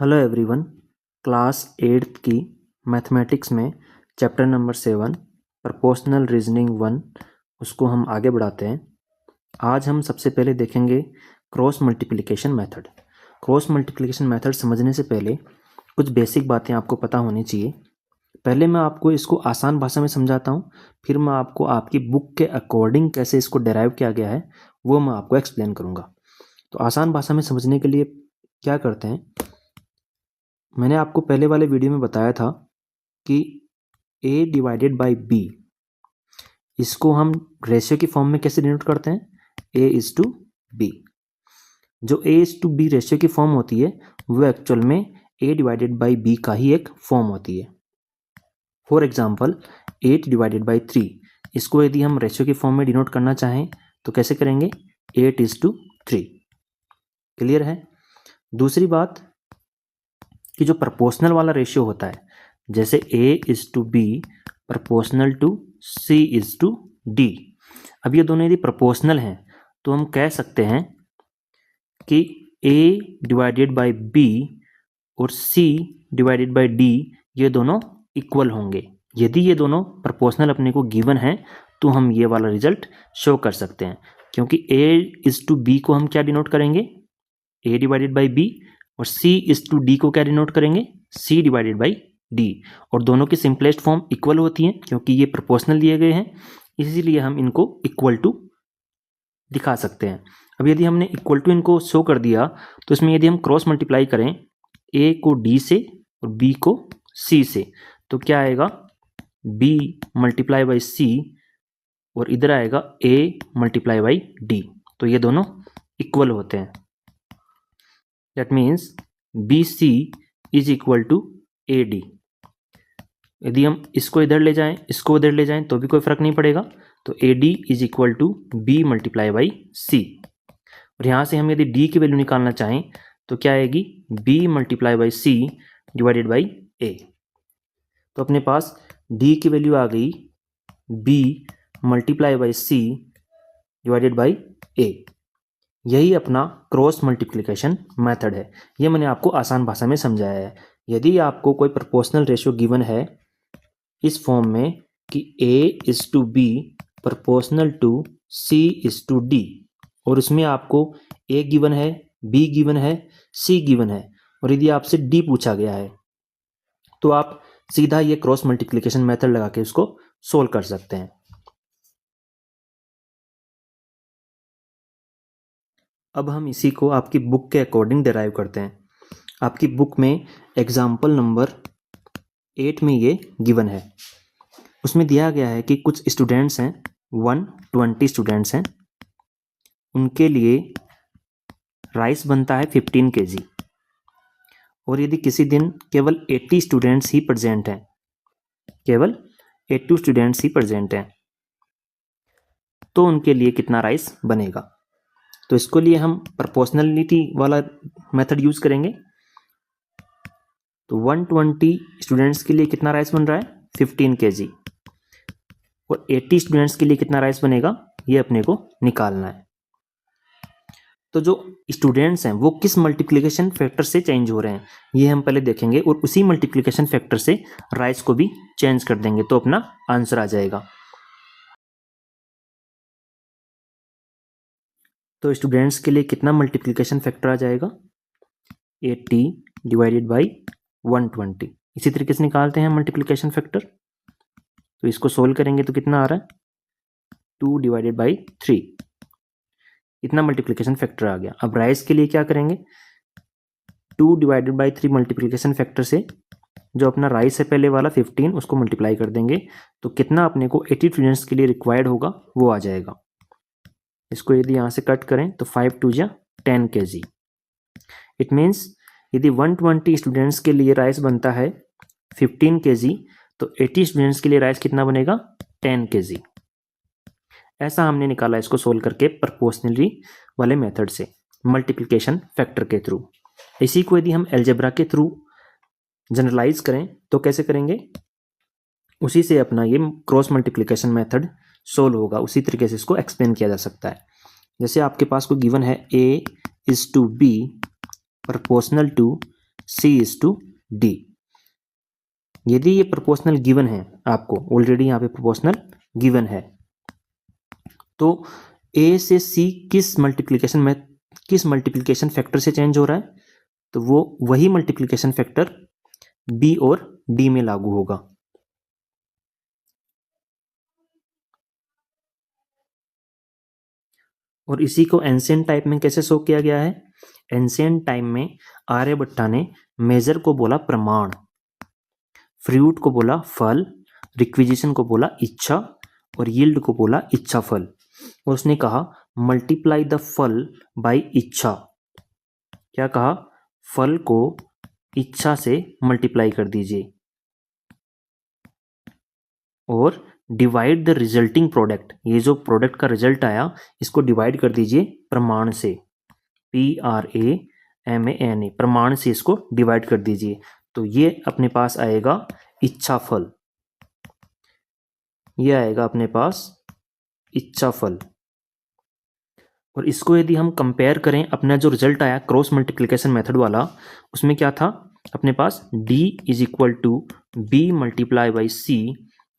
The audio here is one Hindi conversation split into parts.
Hello everyone. क्लास 8th की मैथमेटिक्स में चैप्टर नंबर 7 प्रोपोर्शनल रीजनिंग 1 उसको हम आगे बढ़ाते हैं। आज हम सबसे पहले देखेंगे cross multiplication method. Cross multiplication method समझने से पहले कुछ बेसिक बातें आपको पता होनी चाहिए। पहले मैं आपको इसको आसान भाषा में समझाता हूँ, फिर मैं आपको आपकी बुक के अकॉर्डिंग कैसे इसको डेराइव किया गया है वो मैं आपको एक्सप्लेन करूँगा। तो आसान भाषा में समझने के लिए क्या करते हैं, मैंने आपको पहले वाले वीडियो में बताया था कि a डिवाइडेड बाई b इसको हम रेशियो की फॉर्म में कैसे डिनोट करते हैं, a:b। जो a:b रेशियो की फॉर्म होती है वो एक्चुअल में a डिवाइडेड बाई b का ही एक फॉर्म होती है। फॉर एग्जाम्पल 8 डिवाइडेड बाई 3, इसको यदि हम रेशियो की फॉर्म में डिनोट करना चाहें तो कैसे करेंगे, 8:3। क्लियर है। दूसरी बात कि जो प्रपोर्शनल वाला रेशियो होता है, जैसे a:b प्रपोर्शनल टू c:d, अब ये दोनों यदि प्रपोर्शनल हैं तो हम कह सकते हैं कि a डिवाइडेड बाई b और c डिवाइडेड बाई d ये दोनों इक्वल होंगे। यदि ये दोनों प्रपोर्शनल अपने को गिवन है तो हम ये वाला रिजल्ट शो कर सकते हैं, क्योंकि a:b को हम क्या डिनोट करेंगे, a डिवाइडेड बाई b, और c:d को क्या डिनोट करेंगे, c डिवाइडेड बाई d। और दोनों की सिंपलेस्ट फॉर्म इक्वल होती हैं क्योंकि ये प्रोपोर्शनल दिए गए हैं, इसीलिए हम इनको इक्वल टू दिखा सकते हैं। अब यदि हमने इक्वल टू इनको शो कर दिया तो इसमें यदि हम क्रॉस मल्टीप्लाई करें a को d से और b को c से तो क्या आएगा, b मल्टीप्लाई बाई c, और इधर आएगा a मल्टीप्लाई बाई d। तो ये दोनों इक्वल होते हैं। That means BC is equal to AD। यदि हम इसको इधर ले जाएं, इसको उधर ले जाएं तो भी कोई फर्क नहीं पड़ेगा, तो AD is equal to B multiply by C। और यहाँ से हम यदि D की वैल्यू निकालना चाहें तो क्या आएगी, B multiply by C divided by A। तो अपने पास D की वैल्यू आ गई B multiply by C divided by A। यही अपना क्रॉस मल्टीप्लिकेशन मेथड है। ये मैंने आपको आसान भाषा में समझाया है। यदि आपको कोई प्रोपोर्शनल रेशियो गिवन है इस फॉर्म में कि a:b प्रोपोर्शनल टू c:d, और इसमें आपको a गिवन है, b गिवन है, c गिवन है, और यदि आपसे d पूछा गया है तो आप सीधा ये क्रॉस मल्टीप्लिकेशन मेथड लगा के उसको सोल्व कर सकते हैं। अब हम इसी को आपकी बुक के अकॉर्डिंग डिराइव करते हैं। आपकी बुक में एग्जाम्पल नंबर 8 में ये गिवन है। उसमें दिया गया है कि कुछ स्टूडेंट्स हैं, 120 स्टूडेंट्स हैं, उनके लिए राइस बनता है 15 kg, और यदि किसी दिन केवल 80 स्टूडेंट्स ही प्रेजेंट हैं, केवल 80 स्टूडेंट्स ही प्रेजेंट हैं, तो उनके लिए कितना राइस बनेगा। तो इसको लिए हम प्रोपोर्शनलिटी वाला मेथड यूज करेंगे। तो 120 स्टूडेंट्स के लिए कितना राइस बन रहा है, 15 kg, और 80 स्टूडेंट्स के लिए कितना राइस बनेगा ये अपने को निकालना है। तो जो स्टूडेंट्स हैं वो किस मल्टीप्लिकेशन फैक्टर से चेंज हो रहे हैं ये हम पहले देखेंगे, और उसी मल्टीप्लिकेशन फैक्टर से राइस को भी चेंज कर देंगे तो अपना आंसर आ जाएगा। तो स्टूडेंट्स के लिए कितना मल्टीप्लिकेशन फैक्टर आ जाएगा, 80 डिवाइडेड बाई 120। इसी तरीके से निकालते हैं मल्टीप्लिकेशन फैक्टर। तो इसको सोल्व करेंगे तो कितना आ रहा है, 2 डिवाइडेड बाई 3, इतना मल्टीप्लिकेशन फैक्टर आ गया। अब राइस के लिए क्या करेंगे, 2 डिवाइडेड बाई 3 मल्टीप्लिकेशन फैक्टर से जो अपना राइस है पहले वाला 15 उसको मल्टीप्लाई कर देंगे तो कितना अपने को 80 स्टूडेंट्स के लिए रिक्वायर्ड होगा वो आ जाएगा। इसको यदि यहाँ से कट करें तो 5 2 जा 10 kg। इट मीन्स यदि 120 स्टूडेंट्स के लिए राइस बनता है 15 kg तो 80 स्टूडेंट्स के लिए राइस कितना बनेगा, 10 kg। ऐसा हमने निकाला इसको सोल्व करके प्रोपोर्शनली वाले मेथड से मल्टीप्लिकेशन फैक्टर के थ्रू। इसी को यदि हम अलजेब्रा के थ्रू जनरलाइज करें तो कैसे करेंगे, उसी से अपना ये क्रॉस मल्टीप्लिकेशन मेथड सोल्व होगा। उसी तरीके से इसको एक्सप्लेन किया जा सकता है। जैसे आपके पास कोई गिवन है a:b प्रोपोर्शनल टू C/D। यदि ये प्रोपोर्शनल गिवन है, आपको ऑलरेडी यहाँ पे प्रोपोर्शनल गिवन है, तो A से C किस मल्टीप्लिकेशन फैक्टर से चेंज हो रहा है, तो वो वही मल्टीप्लिकेशन फैक्टर B और D में लागू होगा। और इसी को एंशिएंट टाइप में कैसे शो किया गया है? एंशिएंट टाइम में आर्यभट्टा ने मेजर को बोला प्रमाण, फ्रूट को बोला फल, रिक्विजिशन को बोला इच्छा और यील्ड को बोला इच्छा फल। और उसने कहा मल्टीप्लाई द फल बाय इच्छा। क्या कहा? फल को इच्छा से मल्टीप्लाई कर दीजिए और डिवाइड द रिजल्टिंग प्रोडक्ट, ये जो प्रोडक्ट का रिजल्ट आया इसको डिवाइड कर दीजिए प्रमाण से, PRAMANA, प्रमाण से इसको डिवाइड कर दीजिए, तो ये अपने पास आएगा इच्छा फल। ये आएगा अपने पास इच्छा फल। और इसको यदि हम कंपेयर करें, अपना जो रिजल्ट आया क्रॉस मल्टीप्लिकेशन मेथड वाला, उसमें क्या था अपने पास? D = B × C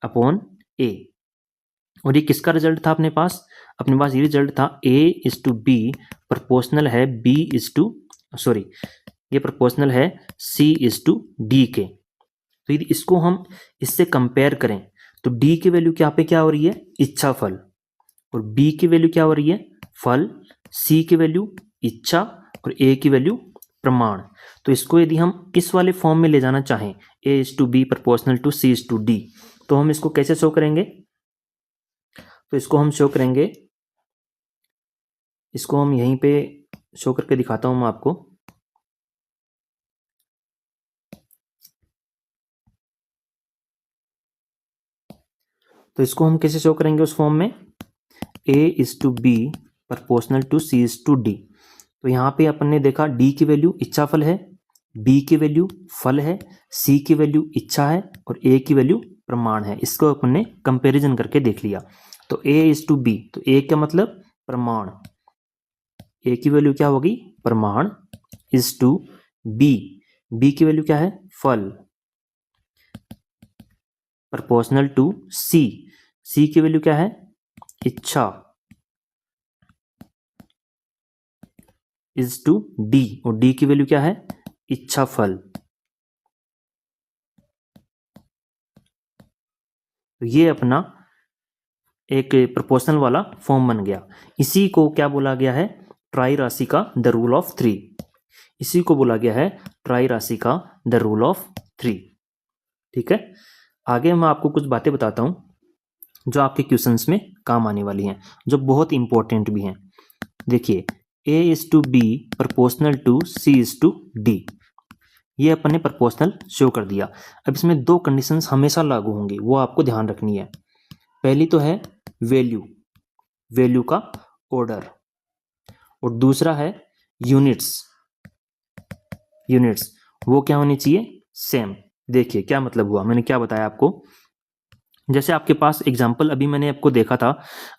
upon A। और ये किसका रिजल्ट था अपने पास? अपने पास ये रिजल्ट था A/B प्रोपोर्शनल है ये प्रोपोर्शनल है C/D के। तो यदि इसको हम इससे कंपेयर करें तो D की वैल्यू क्या हो रही है? इच्छा फल। और B की वैल्यू क्या हो रही है? फल। C की वैल्यू इच्छा और A की वैल्यू प्रमाण। तो इसको यदि हम इस वाले फॉर्म में ले जाना चाहें, A/B प्रोपोर्शनल टू C/D, तो हम इसको कैसे शो करेंगे? तो इसको हम शो करेंगे, इसको हम यहीं पे शो करके दिखाता हूं मैं आपको। तो इसको हम कैसे शो करेंगे उस फॉर्म में? A/B proportional to C/D। तो यहाँ पे अपन ने देखा D की वैल्यू इच्छा फल है, B की वैल्यू फल है, C की वैल्यू इच्छा है और A की वैल्यू प्रमाण है। इसको अपन ने कंपैरिजन करके देख लिया। तो A/B, तो A का मतलब प्रमाण, A की वैल्यू क्या होगी? प्रमाण, B, B की वैल्यू क्या है? फल, प्रोपोर्शनल टू C, C की वैल्यू क्या है? इच्छा, D, और D की वैल्यू क्या है? इच्छा फल। तो ये अपना एक प्रोपोर्शनल वाला फॉर्म बन गया। इसी को क्या बोला गया है? ट्राई राशि का द रूल ऑफ 3। इसी को बोला गया है ट्राई राशि का द रूल ऑफ 3। ठीक है, आगे मैं आपको कुछ बातें बताता हूं जो आपके क्वेश्चंस में काम आने वाली हैं, जो बहुत इंपॉर्टेंट भी हैं। देखिए, A/B प्रोपोर्शनल टू C/D, ये अपन ने प्रोपोर्शनल शो कर दिया। अब इसमें दो कंडीशंस हमेशा लागू होंगी, वो आपको ध्यान रखनी है। पहली तो है वैल्यू का ऑर्डर, और दूसरा है यूनिट्स, वो क्या होनी चाहिए? सेम। देखिए क्या मतलब हुआ, मैंने क्या बताया आपको। जैसे आपके पास एग्जाम्पल अभी मैंने आपको देखा था,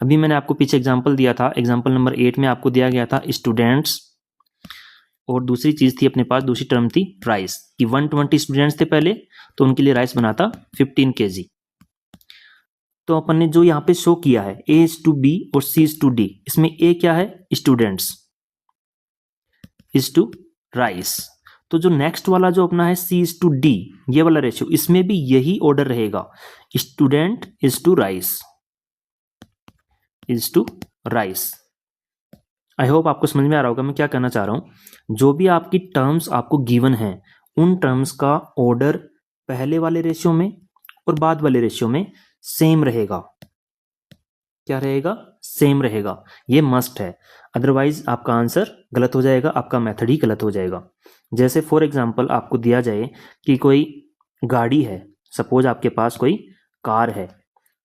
अभी मैंने आपको पीछे एग्जाम्पल दिया था, एग्जाम्पल नंबर 8 में आपको दिया गया था स्टूडेंट्स, और दूसरी चीज थी अपने पास, दूसरी टर्म थी राइस, कि 120 स्टूडेंट्स थे पहले, तो उनके लिए राइस बना था 15 kg। तो अपन ने जो यहाँ पे शो किया है A/B और C/D, इसमें A क्या है? Students, is to rice. तो जो नेक्स्ट वाला जो अपना है C/D, ये वाला रेशियो, इसमें भी यही ऑर्डर रहेगा, student is to rice. I hope आपको समझ में आ रहा होगा मैं क्या कहना चाह रहा हूं। जो भी आपकी टर्म्स आपको गिवन है, उन टर्म्स का ऑर्डर पहले वाले रेशियो में और बाद वाले रेशियो में सेम रहेगा। क्या रहेगा? सेम रहेगा। ये मस्ट है, अदरवाइज आपका आंसर गलत हो जाएगा, आपका मेथड ही गलत हो जाएगा। जैसे फॉर एग्जांपल आपको दिया जाए कि कोई गाड़ी है, सपोज आपके पास कोई कार है,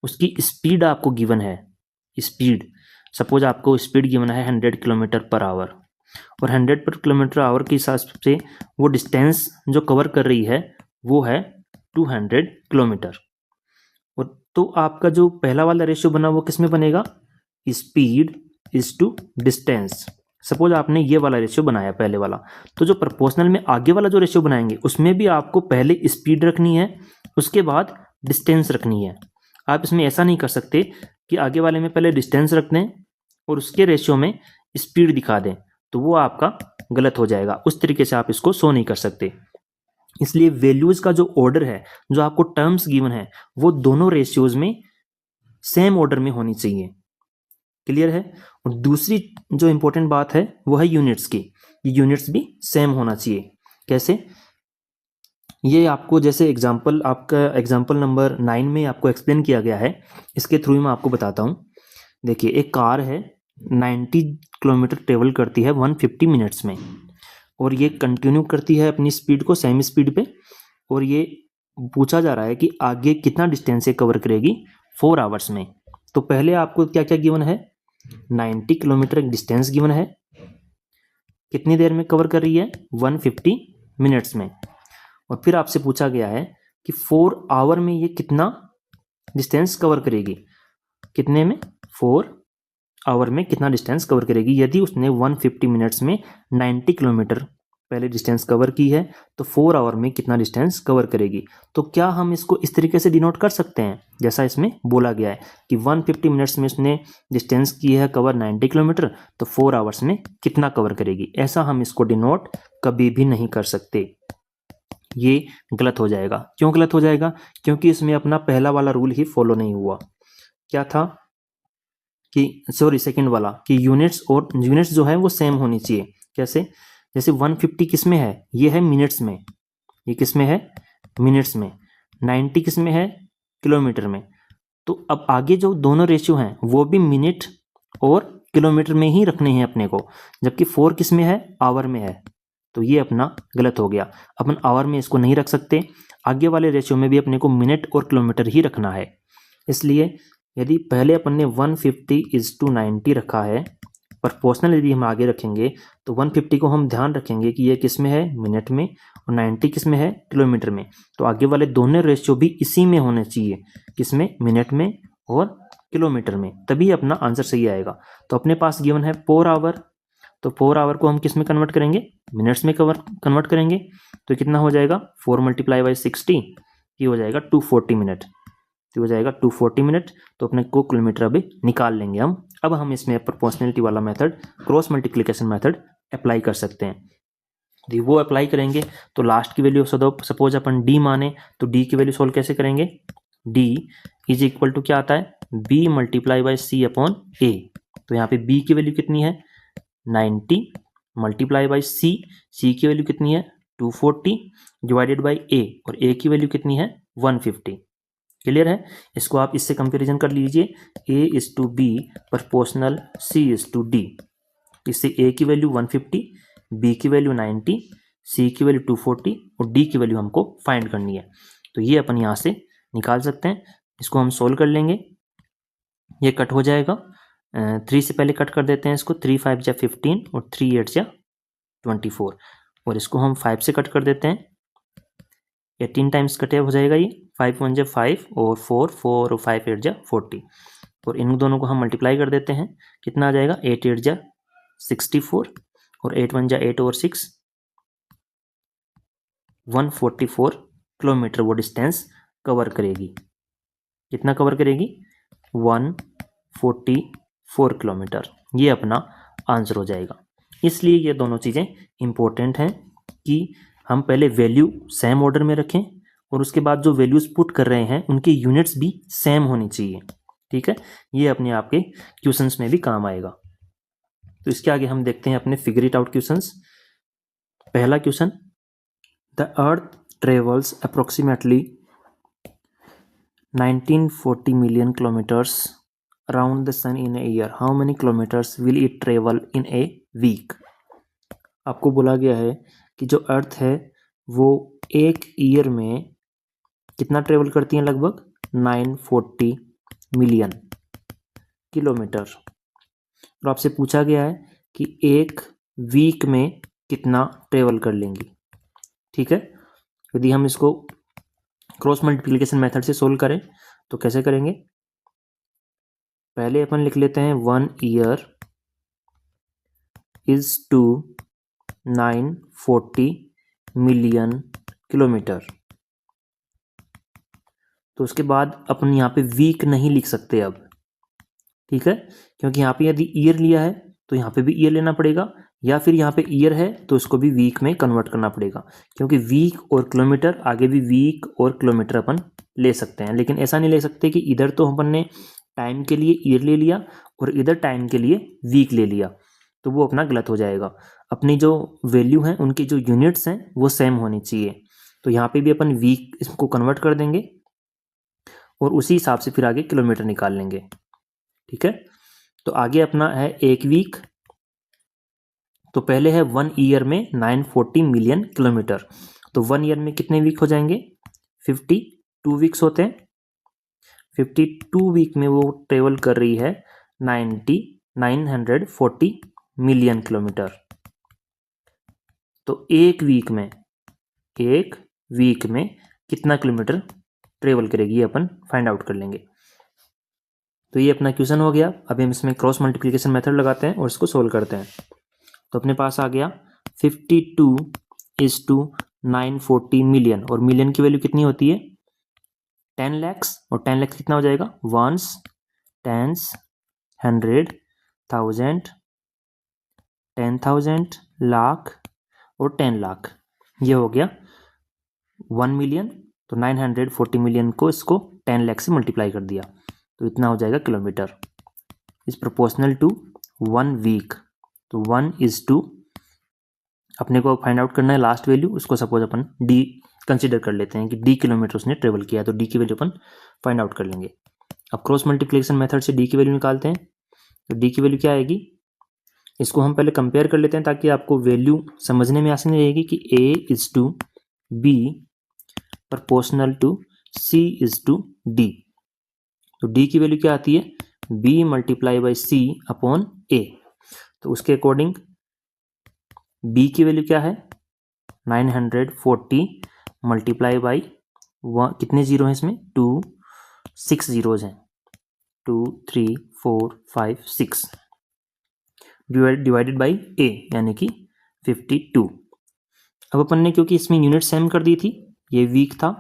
उसकी स्पीड आपको गिवन है, स्पीड सपोज आपको स्पीड गिवन है 100 km/h, और 100 km/h के हिसाब से वो डिस्टेंस जो कवर कर रही है वो है 200 किलोमीटर। और तो आपका जो पहला वाला रेशियो बना वो किस में बनेगा? Speed is to distance. Suppose आपने ये वाला रेशियो बनाया पहले वाला, तो जो प्रोपोर्शनल में आगे वाला जो रेशियो बनाएंगे उसमें भी आपको पहले स्पीड रखनी है, उसके बाद डिस्टेंस रखनी है। आप इसमें ऐसा नहीं कर सकते कि आगे वाले में पहले डिस्टेंस रख दें और उसके रेशियो में स्पीड दिखा दें, तो वो आपका गलत हो जाएगा। उस तरीके से आप इसको शो नहीं कर सकते। इसलिए वैल्यूज का जो ऑर्डर है, जो आपको टर्म्स गिवन है, वो दोनों रेशियोज में सेम ऑर्डर में होनी चाहिए। क्लियर है? और दूसरी जो इंपॉर्टेंट बात है वो है यूनिट्स की। ये यूनिट्स भी सेम होना चाहिए। कैसे? ये आपको जैसे एग्जाम्पल, आपका एग्जाम्पल नंबर 9 में आपको एक्सप्लेन किया गया है, इसके थ्रू मैं आपको बताता हूँ। देखिए, एक कार है 90 किलोमीटर ट्रेवल करती है 150 मिनट्स में, और ये कंटिन्यू करती है अपनी स्पीड को सेम स्पीड पे, और ये पूछा जा रहा है कि आगे कितना डिस्टेंस ये कवर करेगी 4 आवर्स में। तो पहले आपको क्या क्या गिवन है? 90 किलोमीटर डिस्टेंस गिवन है, कितनी देर में कवर कर रही है? 150 मिनट्स में। और फिर आपसे पूछा गया है कि 4 आवर में ये कितना डिस्टेंस कवर करेगी। कितने में? 4 आवर में कितना डिस्टेंस कवर करेगी। यदि उसने 150 मिनट्स में 90 किलोमीटर पहले डिस्टेंस कवर की है, तो 4 आवर में कितना डिस्टेंस कवर करेगी। तो क्या हम इसको इस तरीके से डिनोट कर सकते हैं, जैसा इसमें बोला गया है कि 150 मिनट्स में उसने डिस्टेंस की है कवर 90 किलोमीटर, तो 4 आवर्स में कितना कवर करेगी। ऐसा हम इसको डिनोट कभी भी नहीं कर सकते। ये गलत हो जाएगा। क्यों गलत हो जाएगा? क्योंकि इसमें अपना पहला वाला रूल ही फॉलो नहीं हुआ। क्या था कि सेकंड वाला, कि यूनिट्स जो है वो सेम होनी चाहिए। कैसे? जैसे 150 किस में है? ये है मिनट्स में। ये किस में है? मिनट्स में। 90 किस में है? किलोमीटर में। तो अब आगे जो दोनों रेशियो हैं वो भी मिनट और किलोमीटर में ही रखने हैं अपने को, जबकि 4 किस में है? आवर में है। तो ये अपना गलत हो गया। अपन आवर में इसको नहीं रख सकते। आगे वाले रेशियो में भी अपने को मिनट और किलोमीटर ही रखना है। इसलिए यदि पहले अपन ने 150:90 रखा है, प्रोपोर्शनल यदि हम आगे रखेंगे तो 150 को हम ध्यान रखेंगे कि ये किस में है? मिनट में, और 90 किस में है? किलोमीटर में। तो आगे वाले दोनों रेशियो भी इसी में होने चाहिए। किसमें? मिनट में और किलोमीटर में। तभी अपना आंसर सही आएगा। तो अपने पास गिवन है 4 आवर, तो 4 आवर को हम किस में कन्वर्ट करेंगे? मिनट्स में कन्वर्ट करेंगे। तो कितना हो जाएगा? 4 × 60, ये हो जाएगा 240 मिनट। तो हो जाएगा 240 मिनट। तो अपने को किलोमीटर अभी निकाल लेंगे हम। अब हम इसमें प्रोपोर्शनलिटी वाला method, cross multiplication method apply कर सकते हैं। तो वो अप्लाई करेंगे तो लास्ट की वैल्यू सपोज अपन डी माने, तो डी की वैल्यू सोल्व कैसे करेंगे? डी इज इक्वल टू क्या आता है? B × C/A। तो यहाँ पे बी की वैल्यू कितनी है? 90 × C की वैल्यू कितनी है? 240 डिवाइडेड बाई ए, और ए की वैल्यू कितनी है? 150। क्लियर है? इसको आप इससे कंपैरिजन कर लीजिए, A:B प्रोपोर्शनल C:D। इससे A की वैल्यू 150, B की वैल्यू 90, C की वैल्यू 240 और D की वैल्यू हमको फाइंड करनी है। तो ये अपन यहाँ से निकाल सकते हैं। इसको हम सोल्व कर लेंगे। ये कट हो जाएगा, 3 से पहले कट कर देते हैं इसको। 3 × 5 = 15 और 3 × 8 = 24, और इसको हम 5 से कट कर देते हैं। 18 टाइम्स कटे हो जाएगा ये। 5 × 1 = 5 और 4 और 5 × 8 = 40, और इन दोनों को हम मल्टीप्लाई कर देते हैं। कितना आ जाएगा? 8 × 8 = 64 और 8 × 1 = 8 और 6 144 किलोमीटर वो डिस्टेंस कवर करेगी। कितना कवर करेगी? 144 किलोमीटर। ये अपना आंसर हो जाएगा। इसलिए ये दोनों चीज़ें इंपॉर्टेंट हैं कि हम पहले वैल्यू सेम ऑर्डर में रखें, और उसके बाद जो वैल्यूज पुट कर रहे हैं उनके यूनिट्स भी सेम होनी चाहिए। ठीक है? ये अपने आपके क्वेश्चंस में भी काम आएगा। तो इसके आगे हम देखते हैं अपने फिगर इट आउट क्वेश्चंस। पहला question, the earth travels approximately 1940 million kilometers around the sun in a year. How many kilometers will it travel in a week? आपको बोला गया है कि जो अर्थ है वो एक ईयर में कितना ट्रेवल करती है? लगभग 940 मिलियन किलोमीटर। और आपसे पूछा गया है कि एक वीक में कितना ट्रेवल कर लेंगी। ठीक है? यदि हम इसको क्रॉस मल्टीप्लिकेशन मेथड से सोल्व करें तो कैसे करेंगे? पहले अपन लिख लेते हैं 1 year is to 940 million kilometre. तो उसके बाद अपन यहाँ पे वीक नहीं लिख सकते अब, ठीक है, क्योंकि यहाँ पे यदि ईयर लिया है तो यहाँ पे भी ईयर लेना पड़ेगा, या फिर यहाँ पे ईयर है तो इसको भी वीक में कन्वर्ट करना पड़ेगा, क्योंकि वीक और किलोमीटर आगे भी वीक और किलोमीटर अपन ले सकते हैं, लेकिन ऐसा नहीं ले सकते कि इधर तो अपन ने टाइम के लिए ईयर ले लिया और इधर टाइम के लिए वीक ले लिया, तो वो अपना गलत हो जाएगा। अपनी जो वैल्यू हैं उनकी जो यूनिट्स हैं वो सेम होनी चाहिए। तो यहाँ पे भी अपन वीक इसको कन्वर्ट कर देंगे और उसी हिसाब से फिर आगे किलोमीटर निकाल लेंगे, ठीक है। तो आगे अपना है एक वीक। तो पहले है 1 ईयर में 940 मिलियन किलोमीटर। तो 1 ईयर में कितने वीक हो जाएंगे? 52 वीक्स होते हैं। 52 वीक में वो ट्रेवल कर रही है 940 मिलियन किलोमीटर। तो एक वीक में कितना किलोमीटर ट्रेवल करेगी ये अपन फाइंड आउट कर लेंगे। तो ये अपना क्वेश्चन हो गया। अभी हम इसमें क्रॉस मल्टीप्लिकेशन मेथड लगाते हैं और इसको सोल्व करते हैं। तो अपने पास आ गया 52 इज टू 940 मिलियन, और मिलियन की वैल्यू कितनी होती है? 10 लैक्स, और 10 लैक्स कितना हो जाएगा? वंस, टेंस, 100, 1000, 10,000, लाख और 10 लाख। ये हो गया 1 मिलियन। तो 940 मिलियन को इसको 10 लाख से मल्टीप्लाई कर दिया, तो इतना हो जाएगा kilometre. Is proportional to 1 week. तो 1 इज टू, अपने को फाइंड आउट करना है लास्ट वैल्यू, उसको सपोज अपन डी कंसिडर कर लेते हैं कि डी किलोमीटर उसने ट्रेवल किया, तो डी की वैल्यू अपन फाइंड आउट कर लेंगे। अब क्रॉस मल्टीप्लिकेशन मेथड से डी की वैल्यू निकालते हैं। तो डी की वैल्यू क्या आएगी? इसको हम पहले कंपेयर कर लेते हैं ताकि आपको वैल्यू समझने में आसानी रहेगी कि A is to B proportional to C is to D. तो डी की वैल्यू क्या आती है? B multiply by C upon A. तो उसके अकॉर्डिंग बी की वैल्यू क्या है? 940 मल्टीप्लाई बाई कितने जीरो हैं इसमें? 2, 6 जीरोज हैं, 2, 3, 4, 5, 6 डिवाइडेड बाई ए यानी कि 52। अब अपन ने क्योंकि इसमें यूनिट सेम कर दी थी, ये वीक था,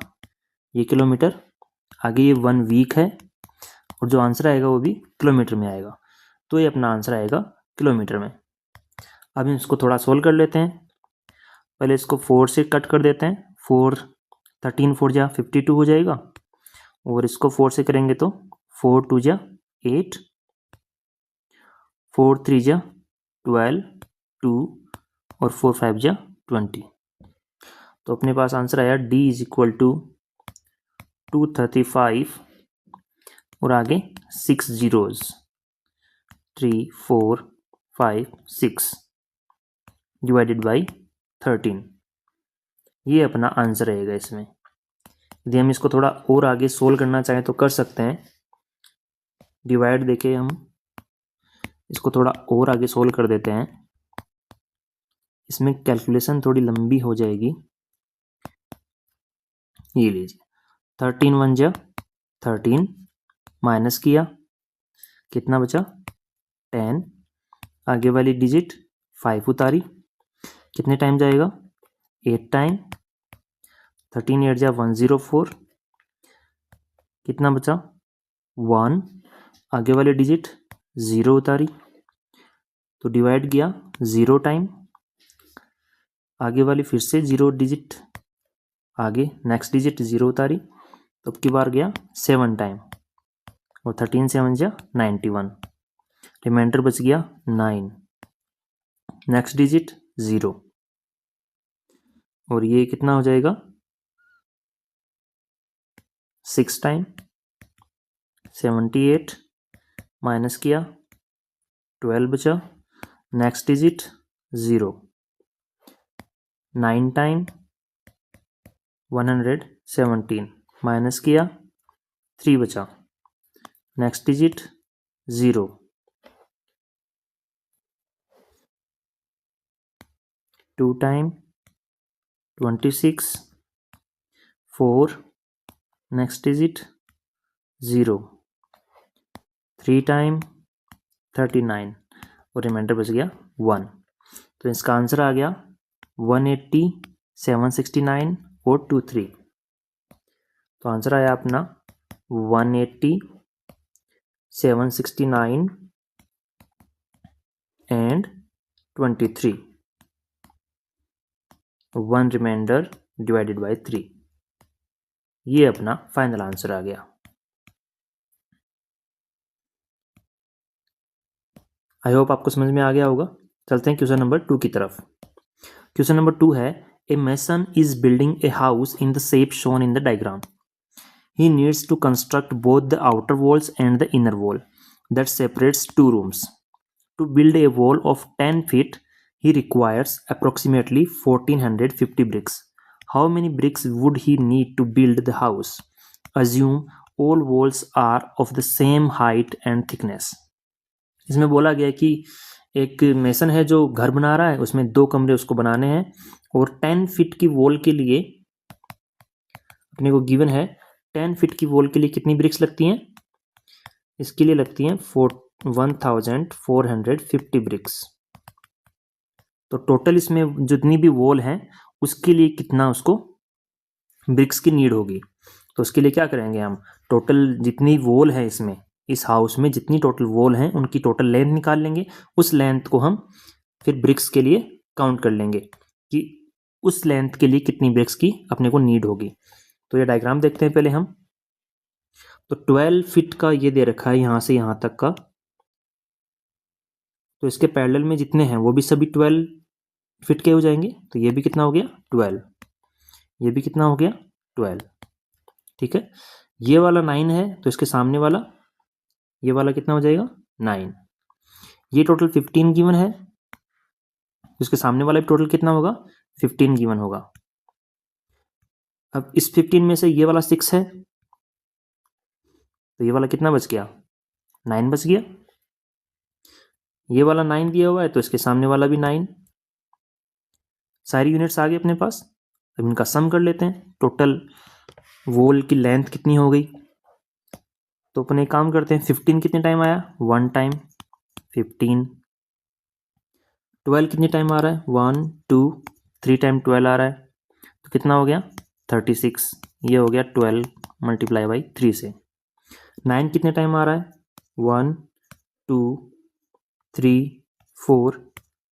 ये किलोमीटर, आगे ये 1 वीक है, और जो आंसर आएगा वो भी किलोमीटर में आएगा। तो ये अपना आंसर आएगा किलोमीटर में। अब हम इसको थोड़ा सोल्व कर लेते हैं। पहले इसको 4 से कट कर देते हैं। 4 13 4 जा 52 हो जाएगा, और इसको 4 से करेंगे तो 4 2 जा 8, 4 3 जा 12, 2 और 4 5 जा 20। तो अपने पास आंसर आया D इज इक्वल टू 235, और आगे 6 जीरोज 3 4 5 6 डिवाइडेड बाई 13। ये अपना आंसर रहेगा इसमें। यदि हम इसको थोड़ा और आगे सोल्व करना चाहें तो कर सकते हैं। डिवाइड देके हम इसको थोड़ा और आगे सोल्व कर देते हैं। इसमें कैलकुलेशन थोड़ी लंबी हो जाएगी। ये लीजिए, 13 1 जा 13, माइनस किया, कितना बचा? 10, आगे वाली डिजिट 5 उतारी, कितने टाइम जाएगा? 8 टाइम, 13 8 जा 104, कितना बचा? 1, आगे वाले डिजिट 0 उतारी, तो डिवाइड किया 0 टाइम, आगे वाली फिर से 0 डिजिट, आगे नेक्स्ट डिजिट 0 उतारी, तो अब की बार गया 7 टाइम, और 13 7 जा 91, रिमाइंडर बच गया 9, नेक्स्ट डिजिट 0, और ये कितना हो जाएगा? 6 टाइम, 78, माइनस किया 12 बचा, नेक्स्ट डिजिट 0, 9 टाइम 117, माइनस किया 3 बचा, next digit 0, 2 time 26, 4, next digit 0, 3 time 39, और रिमाइंडर बच गया 1। तो इसका आंसर आ गया 180, 769 और 23। तो आंसर आया अपना 180, 769 एंड 23। 1 रिमाइंडर डिवाइडेड बाय 3, ये अपना फाइनल आंसर आ गया। आई होप आपको समझ में आ गया होगा। चलते हैं क्वेश्चन नंबर 2 की तरफ। क्वेश्चन नंबर 2 है, a mason is building a house in the shape shown in the diagram. He needs to construct both the outer walls and the inner wall that separates two rooms. To build a wall of 10 feet, he requires approximately 1450 bricks. How many bricks would he need to build the house? Assume all walls are of the same height and thickness. इसमें बोला गया कि एक मेसन है जो घर बना रहा है, उसमें 2 कमरे उसको बनाने हैं और 10 फीट की वॉल के लिए अपने को गिवन है 10 फीट की वॉल के लिए कितनी ब्रिक्स लगती हैं? इसके लिए लगती हैं 1450 ब्रिक्स। तो टोटल इसमें जितनी भी वॉल है उसके लिए कितना उसको ब्रिक्स की नीड होगी। तो उसके लिए क्या करेंगे हम, टोटल जितनी वॉल है इसमें, इस हाउस में जितनी टोटल वॉल है उनकी टोटल लेंथ निकाल लेंगे। उस लेंथ को हम फिर ब्रिक्स के लिए काउंट कर लेंगे कि उस लेंथ के लिए कितनी ब्रिक्स की अपने को नीड होगी। तो ये डायग्राम देखते हैं पहले हम। तो 12 फीट का ये दे रखा है यहाँ से यहाँ तक का। तो इसके पैरेलल में जितने हैं वो भी सभी 12 फीट के हो जाएंगे। तो ये भी कितना हो गया 12, ये भी कितना हो गया 12। ठीक है, ये वाला 9 है तो इसके सामने वाला ये वाला कितना हो जाएगा 9। ये टोटल 15 गिवन है, इसके सामने वाला भी टोटल कितना होगा 15 गिवन होगा। अब इस 15 में से ये वाला 6 है तो ये वाला कितना बच गया 9 बच गया। ये वाला 9 दिया हुआ है तो इसके सामने वाला भी 9। सारी यूनिट्स आ गई अपने पास। अब इनका सम कर लेते हैं। टोटल वॉल की लेंथ कितनी हो गई, तो अपन एक काम करते हैं 15 कितने टाइम आया 1 टाइम 15। 12 कितने टाइम आ रहा है 1 2 3 टाइम 12 आ रहा है तो कितना हो गया 36। ये हो गया 12 मल्टीप्लाई बाई 3 से। 9 कितने टाइम आ रहा है 1 2 3 4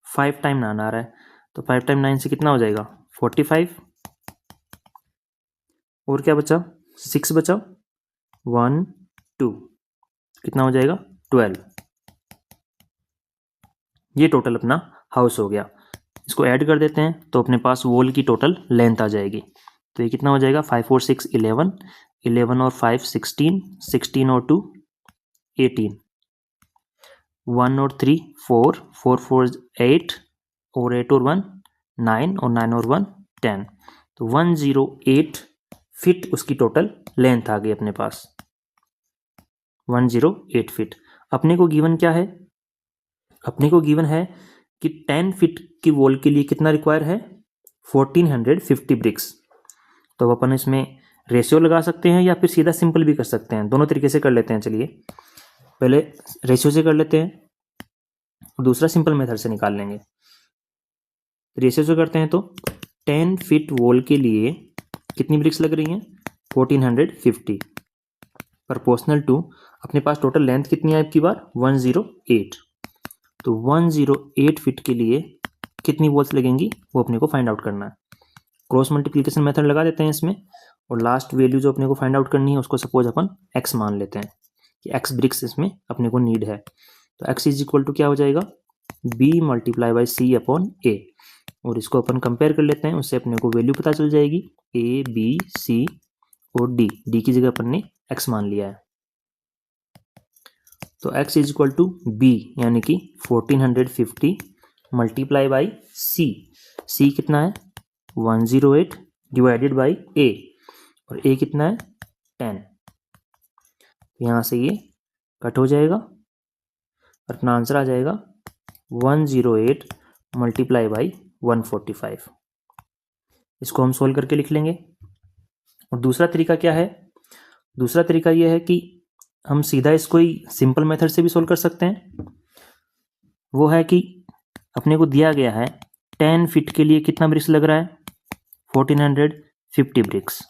5 टाइम 9 आ रहा है तो 5 टाइम 9 से कितना हो जाएगा 45। और क्या बचा 6 बचा 1 2 कितना हो जाएगा 12। ये टोटल अपना हाउस हो गया। इसको ऐड कर देते हैं तो अपने पास वॉल की टोटल लेंथ आ जाएगी। तो ये कितना हो जाएगा 5 और 6 11, 11 और 5 16, 16 और 2 18, 1 और 3 4, 4 4 8 और 8 और 1 9 और 9 और 1 10। तो 108 फीट उसकी टोटल लेंथ आ गई अपने पास 108 फीट। अपने को गिवन क्या है, अपने को गिवन है कि 10 फीट की वॉल के लिए कितना रिक्वायर है 1450 ब्रिक्स। तो अपन इसमें रेशियो लगा सकते हैं या फिर सीधा सिंपल भी कर सकते हैं, दोनों तरीके से कर लेते हैं। चलिए पहले रेशियो से कर लेते हैं और दूसरा सिंपल मेथड से निकाल लेंगे। रेशियो से करते हैं तो 10 फीट वॉल के लिए कितनी ब्रिक्स लग रही हैं 1450 प्रोपोर्शनल टू अपने पास टोटल लेंथ कितनी है आपकी बार 108। तो 108 फीट के लिए कितनी वॉल्स लगेंगी वो अपने को फाइंड आउट करना है। क्रॉस मल्टीप्लिकेशन मेथड लगा देते हैं इसमें और लास्ट वैल्यू जो अपने को फाइंड आउट करनी है उसको सपोज अपन x मान लेते हैं कि x ब्रिक्स इसमें अपने को नीड है। तो x इज इक्वल टू क्या हो जाएगा b multiply by C upon A. और इसको अपन कंपेयर कर लेते हैं, उससे अपने को वैल्यू पता चल जाएगी a b c और d की जगह अपन ने x मान लिया है। तो x is equal to b यानी कि 1450 मल्टीप्लाई बाई c कितना है 108 डिवाइडेड बाई a और a कितना है 10। यहाँ से ये कट हो जाएगा और अपना आंसर आ जाएगा 108 मल्टीप्लाई बाई 145। इसको हम सोल्व करके लिख लेंगे। और दूसरा तरीका क्या है, दूसरा तरीका ये है कि हम सीधा इसको ही सिंपल मेथड से भी सोल्व कर सकते हैं। वो है कि अपने को दिया गया है 10 फीट के लिए कितना ब्रिक्स लग रहा है, 1450 ब्रिक्स।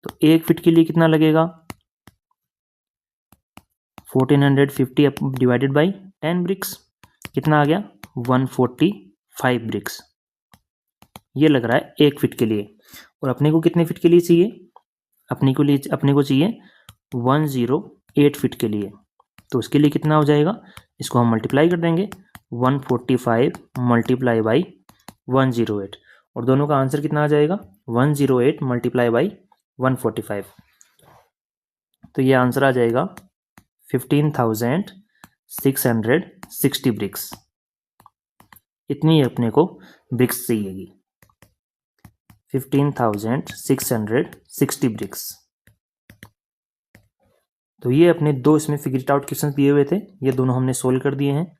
तो 1 फीट के लिए कितना लगेगा, 1450 डिवाइडेड बाई 10 ब्रिक्स, कितना आ गया 145 ब्रिक्स। ये लग रहा है 1 फीट के लिए। और अपने को कितने फीट के लिए चाहिए, अपने को चाहिए 108 फीट के लिए। तो उसके लिए कितना हो जाएगा, इसको हम मल्टीप्लाई कर देंगे, 145 मल्टीप्लाई बाई 108, और दोनों का आंसर कितना आ जाएगा, 108 मल्टीप्लाई बाई 145। तो ये आंसर आ जाएगा 15,660 ब्रिक्स। इतनी अपने को ब्रिक्स चाहिएगी, 15,660 ब्रिक्स। तो ये अपने दो इसमें फिगर इट आउट क्वेश्चन दिए हुए थे, ये दोनों हमने सोल्व कर दिए हैं।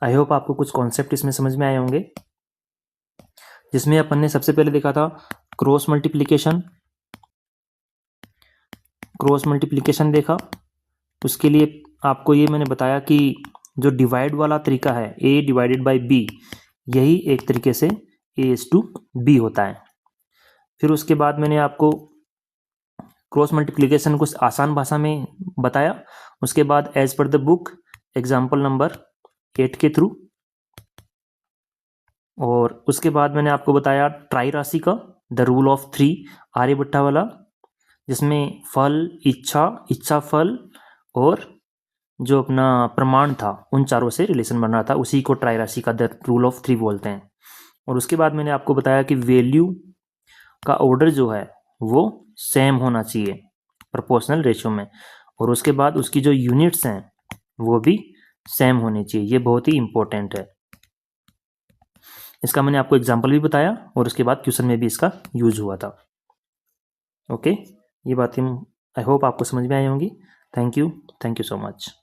आई होप आपको कुछ कॉन्सेप्ट इसमें समझ में आए होंगे, जिसमें अपन ने सबसे पहले देखा था क्रॉस मल्टीप्लिकेशन देखा। उसके लिए आपको ये मैंने बताया कि जो डिवाइड वाला तरीका है, a डिवाइडेड बाई b, यही एक तरीके से a/b होता है। फिर उसके बाद मैंने आपको क्रॉस मल्टीप्लिकेशन को आसान भाषा में बताया। उसके बाद as per the book example number 8 के थ्रू, और उसके बाद मैंने आपको बताया ट्राई राशि का द रूल ऑफ 3 आर्यभट्टा वाला, जिसमें फल, इच्छा फल और जो अपना प्रमाण था, उन चारों से रिलेशन बन रहा था, उसी को ट्राई राशि का द रूल ऑफ 3 बोलते हैं। और उसके बाद मैंने आपको बताया कि वैल्यू का ऑर्डर जो है वो सेम होना चाहिए प्रोपोर्शनल रेशियो में, और उसके बाद उसकी जो यूनिट्स हैं वो भी सेम होनी चाहिए। ये बहुत ही इंपॉर्टेंट है। इसका मैंने आपको एग्जाम्पल भी बताया, और उसके बाद क्वेश्चन में भी इसका यूज हुआ था। ओके, ये बातें आई होप आपको समझ में आई होंगी। Thank you so much.